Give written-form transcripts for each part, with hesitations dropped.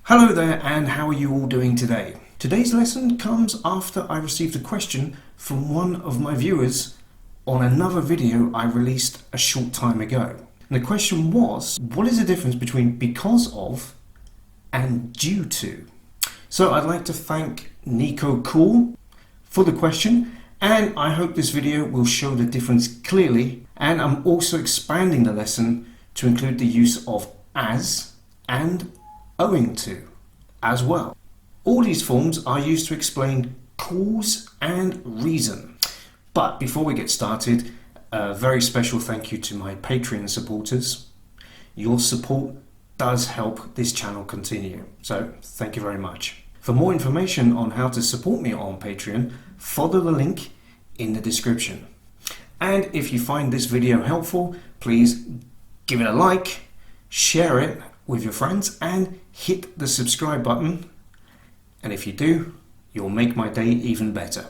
Hello there, and how are you all doing today? Today's lesson comes after I received a question from one of my viewers on another video I released a short time ago. And the question was, what is the difference between because of and due to? So I'd like to thank Nico Cool for the question, and I hope this video will show the difference clearly. And I'm also expanding the lesson to include the use of as and owing to as well. All these forms are used to explain cause and reason. But before we get started, a very special thank you to my Patreon supporters. Your support does help this channel continue, so thank you very much. For more information on how to support me on Patreon, follow the link in the description. And if you find this video helpful, please give it a like, share it with your friends, and hit the subscribe button. And if you do, you'll make my day even better.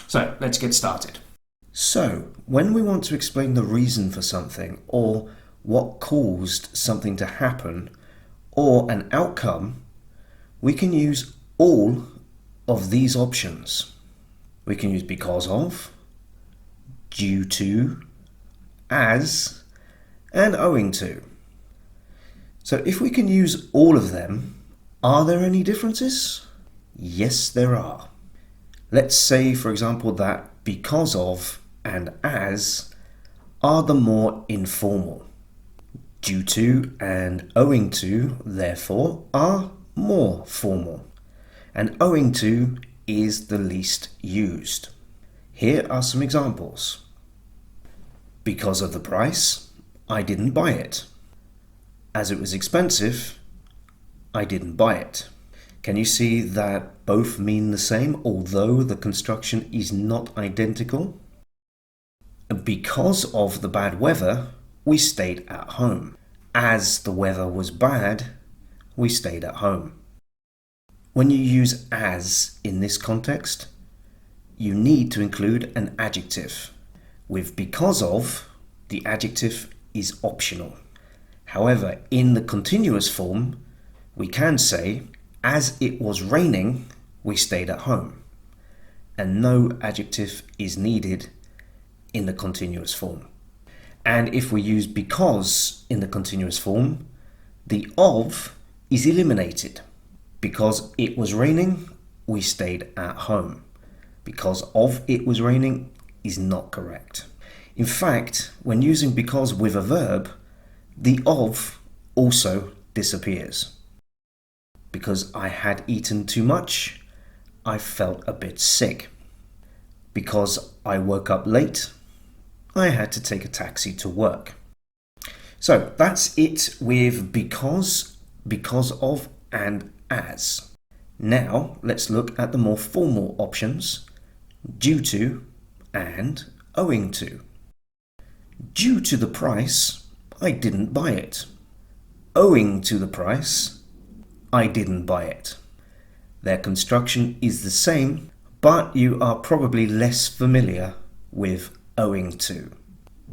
So let's get started. So when we want to explain the reason for something, or what caused something to happen, or an outcome, we can use all of these options. We can use because of, due to, as, and owing to. So if we can use all of them, are there any differences? Yes, there are. Let's say, for example, that because of and as are the more informal. Due to and owing to, therefore, are more formal. And owing to is the least used. Here are some examples. Because of the price, I didn't buy it. As it was expensive, I didn't buy it. Can you see that both mean the same, although the construction is not identical? Because of the bad weather, we stayed at home. As the weather was bad, we stayed at home. When you use as in this context, you need to include an adjective. With because of, the adjective is optional. However, in the continuous form, we can say, as it was raining, we stayed at home. And no adjective is needed in the continuous form. And if we use because in the continuous form, the of is eliminated. Because it was raining, we stayed at home. Because of it was raining is not correct. In fact, when using because with a verb, the of also disappears. Because I had eaten too much, I felt a bit sick. Because I woke up late, I had to take a taxi to work. So that's it with because of, and as. Now let's look at the more formal options, due to and owing to. Due to the price, I didn't buy it. Owing to the price, I didn't buy it. Their construction is the same, but you are probably less familiar with owing to.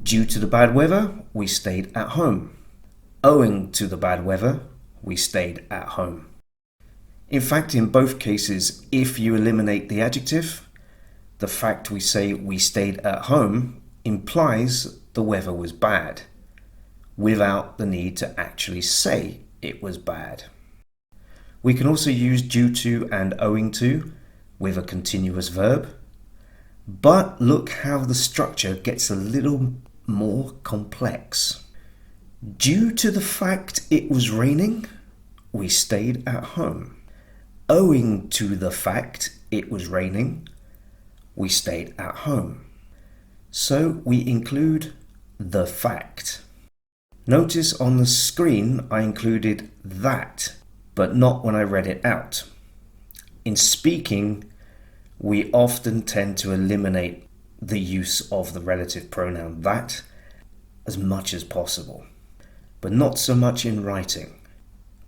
Due to the bad weather, we stayed at home. Owing to the bad weather, we stayed at home. In fact, in both cases, if you eliminate the adjective, the fact we say we stayed at home implies the weather was bad, without the need to actually say it was bad. We can also use due to and owing to with a continuous verb, but look how the structure gets a little more complex. Due to the fact it was raining, we stayed at home. Owing to the fact it was raining, we stayed at home. So we include the fact. Notice on the screen I included that, but not when I read it out. In speaking, we often tend to eliminate the use of the relative pronoun that as much as possible, but not so much in writing.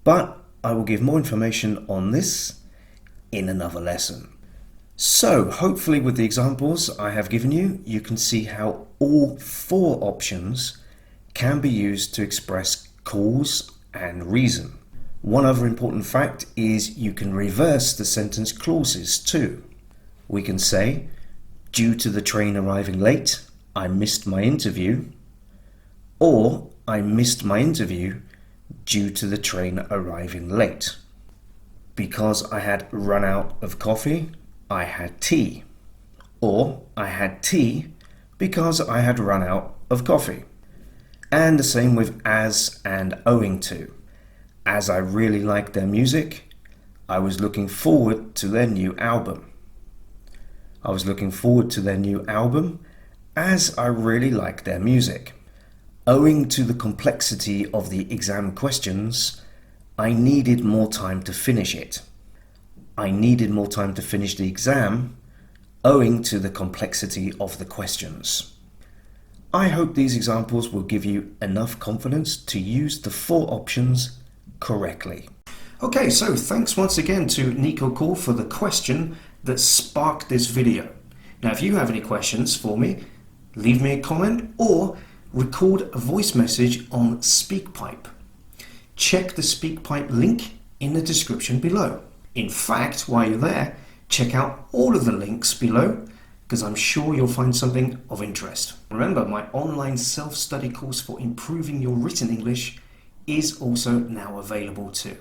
But I will give more information on this in another lesson. So hopefully with the examples I have given you, you can see how all four options can be used to express cause and reason. One other important fact is you can reverse the sentence clauses too. We can say, due to the train arriving late, I missed my interview, or I missed my interview due to the train arriving late. Because I had run out of coffee, I had tea. Or I had tea because I had run out of coffee. And the same with as and owing to. As I really liked their music, I was looking forward to their new album. I was looking forward to their new album as I really liked their music. Owing to the complexity of the exam questions, I needed more time to finish it. I needed more time to finish the exam owing to the complexity of the questions. I hope these examples will give you enough confidence to use the 4 options correctly. Okay, so thanks once again to Nico Call for the question that sparked this video. Now, if you have any questions for me, leave me a comment or record a voice message on SpeakPipe. Check the SpeakPipe link in the description below. In fact, while you're there, check out all of the links below because I'm sure you'll find something of interest. Remember, my online self-study course for improving your written English is also now available too.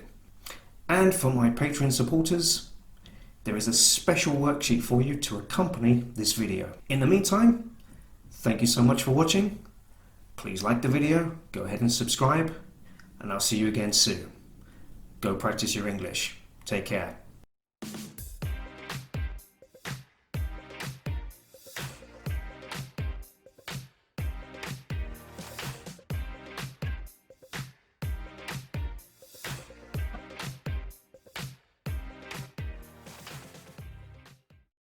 And for my Patreon supporters, there is a special worksheet for you to accompany this video. In the meantime, thank you so much for watching. Please like the video, go ahead and subscribe, and I'll see you again soon. Go practice your English. Take care.